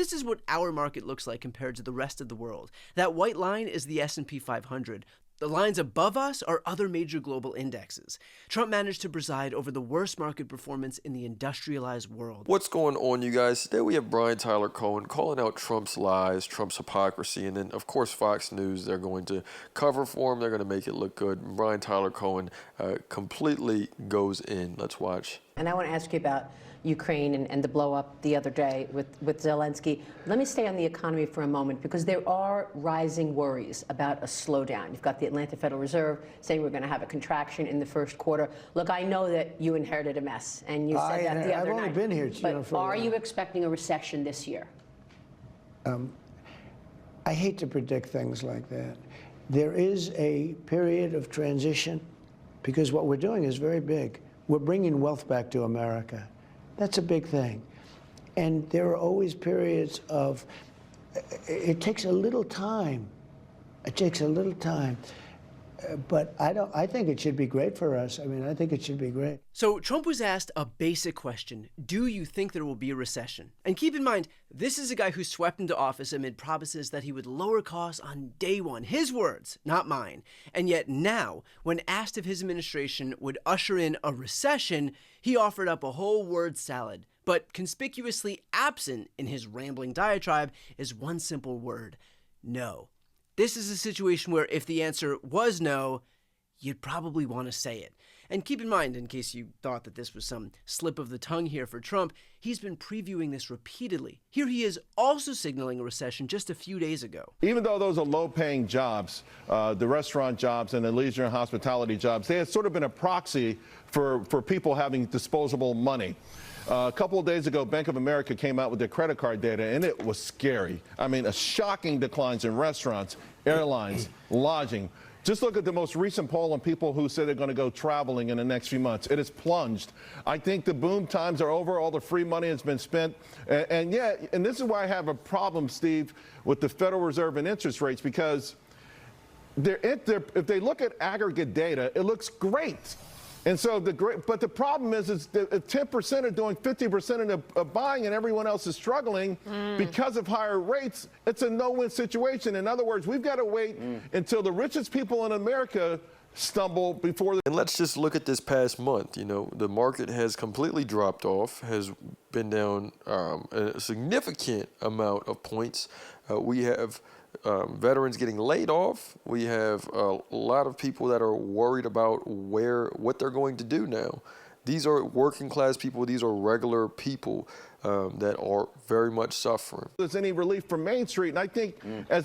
This is what our market looks like compared to the rest of the world. That white line is the S&P 500. The lines above us are other major global indexes. Trump managed to preside over the worst market performance in the industrialized world. What's going on, you guys? Today we have Brian Tyler Cohen calling out Trump's lies, Trump's hypocrisy, and then, of course, Fox News. They're going to cover for him. They're going to make it look good. Brian Tyler Cohen completely goes in. Let's watch. And I want to ask you about Ukraine and the blow up the other day with Zelensky. Let me stay on the economy for a moment, because there are rising worries about a slowdown. You've got the Atlanta Federal Reserve saying we're going to have a contraction in the first quarter. Look, I know that you inherited a mess, and you said that the other night. I've only been here, but are you expecting a recession this year? I hate to predict things like that. There is a period of transition, because what we're doing is very big. We're bringing wealth back to America. That's a big thing. And there are always periods of, it takes a little time. It takes a little time. But I think it should be great for us. I mean, I think it should be great. So Trump was asked a basic question. Do you think there will be a recession? And keep in mind, this is a guy who swept into office amid promises that he would lower costs on day one. His words, not mine. And yet now, when asked if his administration would usher in a recession, he offered up a whole word salad. But conspicuously absent in his rambling diatribe is one simple word: no. This is a situation where if the answer was no, you'd probably want to say it. And keep in mind, in case you thought that this was some slip of the tongue here for Trump, he's been previewing this repeatedly. Here he is also signaling a recession just a few days ago. Even though those are low-paying jobs, the restaurant jobs and the leisure and hospitality jobs, they had sort of been a proxy for people having disposable money. A couple of days ago, Bank of America came out with their credit card data, and it was scary. I mean, a shocking declines in restaurants, airlines, lodging. Just look at the most recent poll on people who say they're going to go traveling in the next few months. It has plunged. I think the boom times are over. All the free money has been spent. And this is why I have a problem, Steve, with the Federal Reserve and interest rates, because if they look at aggregate data, it looks great. And so but the problem is that if 10% are doing 50% of the buying and everyone else is struggling because of higher rates, it's a no-win situation. In other words, we've got to wait until the richest people in America stumble before. And let's just look at this past month. You know, the market has completely dropped off, has been down a significant amount of points. We have veterans getting laid off. We have a lot of people that are worried about what they're going to do now. These are working class people. These are regular people that are very much suffering. There's any relief from Main Street, and I think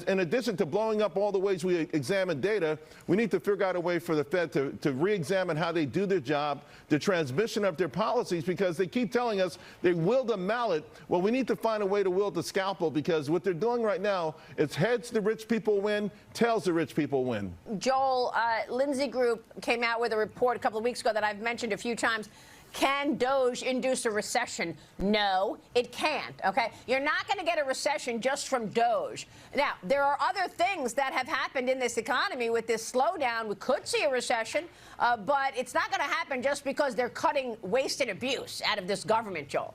in addition to blowing up all the ways we examine data, we need to figure out a way for the Fed to re-examine how they do their job, the transmission of their policies, because they keep telling us they wield a mallet. Well, we need to find a way to wield the scalpel, because what they're doing right now is heads the rich people win, tails the rich people win. Joel, Lindsay Group came out with a report a couple of weeks ago that I've mentioned a few times. Can Doge induce a recession? No, it can't, okay? You're not going to get a recession just from Doge. Now, there are other things that have happened in this economy with this slowdown. We could see a recession, but it's not going to happen just because they're cutting waste and abuse out of this government, Joel.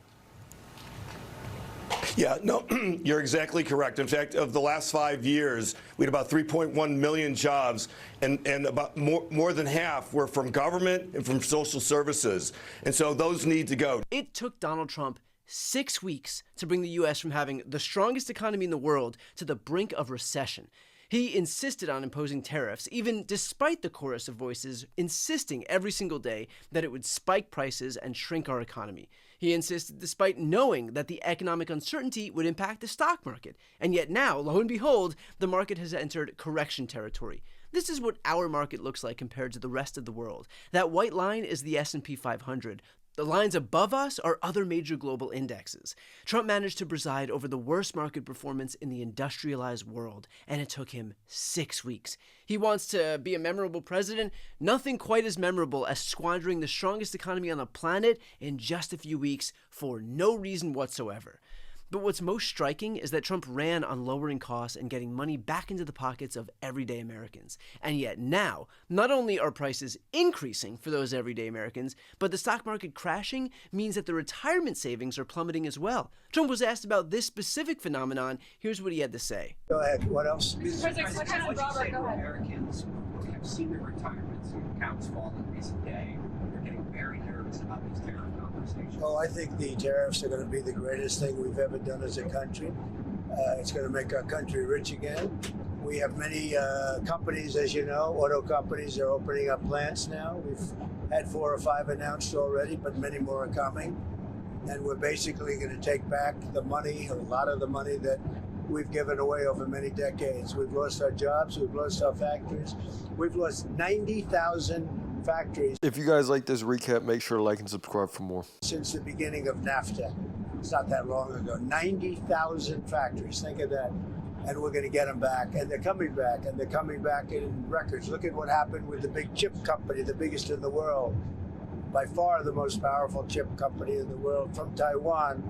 Yeah, no, you're exactly correct. In fact, of the last 5 years, we had about 3.1 million jobs, and about more than half were from government and from social services. And so those need to go. It took Donald Trump 6 weeks to bring the U.S. from having the strongest economy in the world to the brink of recession. He insisted on imposing tariffs, even despite the chorus of voices insisting every single day that it would spike prices and shrink our economy. He insisted despite knowing that the economic uncertainty would impact the stock market. And yet now, lo and behold, the market has entered correction territory. This is what our market looks like compared to the rest of the world. That white line is the S&P 500. The lines above us are other major global indexes. Trump managed to preside over the worst market performance in the industrialized world, and it took him 6 weeks. He wants to be a memorable president. Nothing quite as memorable as squandering the strongest economy on the planet in just a few weeks for no reason whatsoever. But what's most striking is that Trump ran on lowering costs and getting money back into the pockets of everyday Americans. And yet now, not only are prices increasing for those everyday Americans, but the stock market crashing means that the retirement savings are plummeting as well. Trump was asked about this specific phenomenon. Here's what he had to say. Go ahead. What else? Americans who have seen their retirement accounts fall in recent day are getting very nervous about these tariff conversations. Well, I think the tariffs are going to be the greatest thing we've ever done as a country. It's going to make our country rich again. We have many companies, as you know, auto companies are opening up plants now. We've had 4 or 5 announced already, but many more are coming. And we're basically going to take back the money, or a lot of the money that we've given away over many decades. We've lost our jobs, we've lost our factories. We've lost 90,000 factories. If you guys like this recap, make sure to like and subscribe for more. Since the beginning of NAFTA. It's not that long ago. 90,000 factories, think of that. And we're going to get them back, and they're coming back, and they're coming back in records. Look at what happened with the big chip company, the biggest in the world, by far the most powerful chip company in the world, from Taiwan,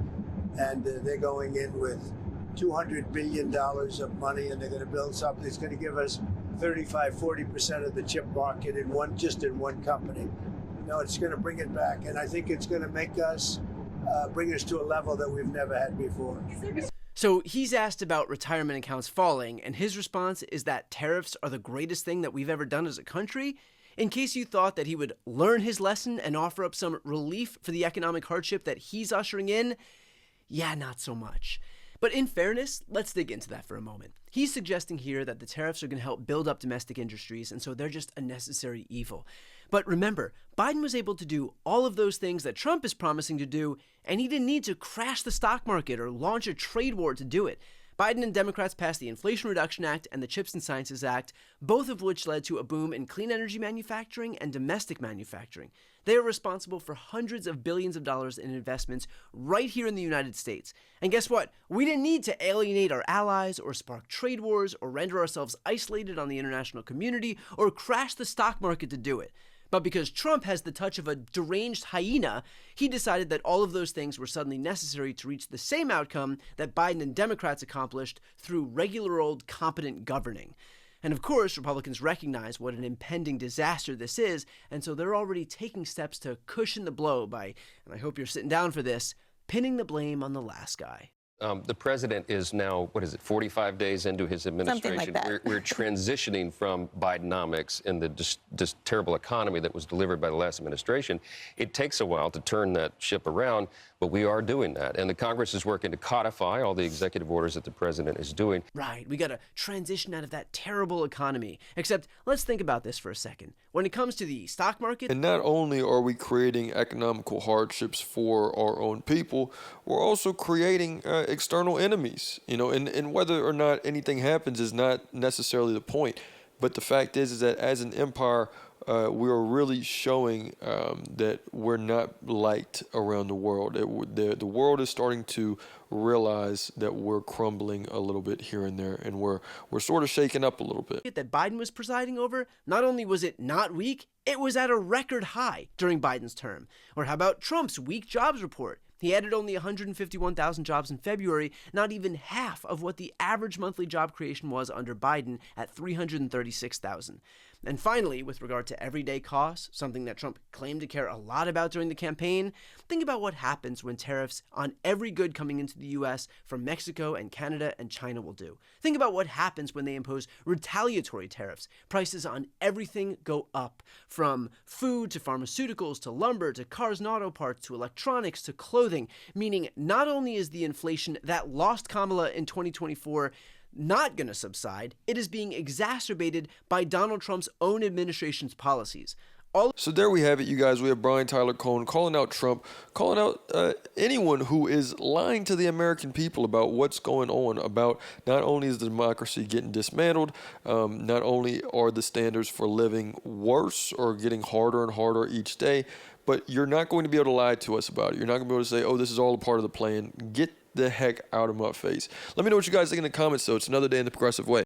and they're going in with $200 billion of money, and they're going to build something that's going to give us 35-40% of the chip market in one company. No, it's going to bring it back, and I think it's going to make us bring us to a level that we've never had before. So he's asked about retirement accounts falling, and his response is that tariffs are the greatest thing that we've ever done as a country. In case you thought that he would learn his lesson and offer up some relief for the economic hardship that he's ushering in, yeah, not so much. But in fairness, let's dig into that for a moment. He's suggesting here that the tariffs are going to help build up domestic industries, and so they're just a necessary evil. But remember, Biden was able to do all of those things that Trump is promising to do, and he didn't need to crash the stock market or launch a trade war to do it. Biden and Democrats passed the Inflation Reduction Act and the Chips and Sciences Act, both of which led to a boom in clean energy manufacturing and domestic manufacturing. They are responsible for hundreds of billions of dollars in investments right here in the United States. And guess what? We didn't need to alienate our allies or spark trade wars or render ourselves isolated on the international community or crash the stock market to do it. But because Trump has the touch of a deranged hyena, he decided that all of those things were suddenly necessary to reach the same outcome that Biden and Democrats accomplished through regular old competent governing. And of course, Republicans recognize what an impending disaster this is, and so they're already taking steps to cushion the blow by, and I hope you're sitting down for this, pinning the blame on the last guy. The president is now, 45 days into his administration. Something like that. We're transitioning from Bidenomics and this terrible economy that was delivered by the last administration. It takes a while to turn that ship around, but we are doing that. And the Congress is working to codify all the executive orders that the president is doing. Right, we gotta transition out of that terrible economy. Except, let's think about this for a second. When it comes to the stock market... And not only are we creating economical hardships for our own people, we're also creating external enemies, and whether or not anything happens is not necessarily the point. But the fact is that as an empire, we are really showing that we're not liked around the world. The world is starting to realize that we're crumbling a little bit here and there, and we're sort of shaken up a little bit. That Biden was presiding over, not only was it not weak, it was at a record high during Biden's term. Or how about Trump's weak jobs report? He added only 151,000 jobs in February, not even half of what the average monthly job creation was under Biden at 336,000. And finally, with regard to everyday costs, something that Trump claimed to care a lot about during the campaign, think about what happens when tariffs on every good coming into the U.S. from Mexico and Canada and China will do. Think about what happens when they impose retaliatory tariffs. Prices on everything go up, from food to pharmaceuticals to lumber to cars and auto parts to electronics to clothing, meaning not only is the inflation that lost Kamala in 2024 not going to subside, it is being exacerbated by Donald Trump's own administration's policies. So there we have it, you guys. We have Brian Tyler Cohen calling out Trump, calling out anyone who is lying to the American people about what's going on, about not only is the democracy getting dismantled, not only are the standards for living worse or getting harder and harder each day, but you're not going to be able to lie to us about it. You're not going to be able to say, oh, this is all a part of the plan. Get the heck out of my face. Let me know what you guys think in the comments, though. It's another day in the progressive way.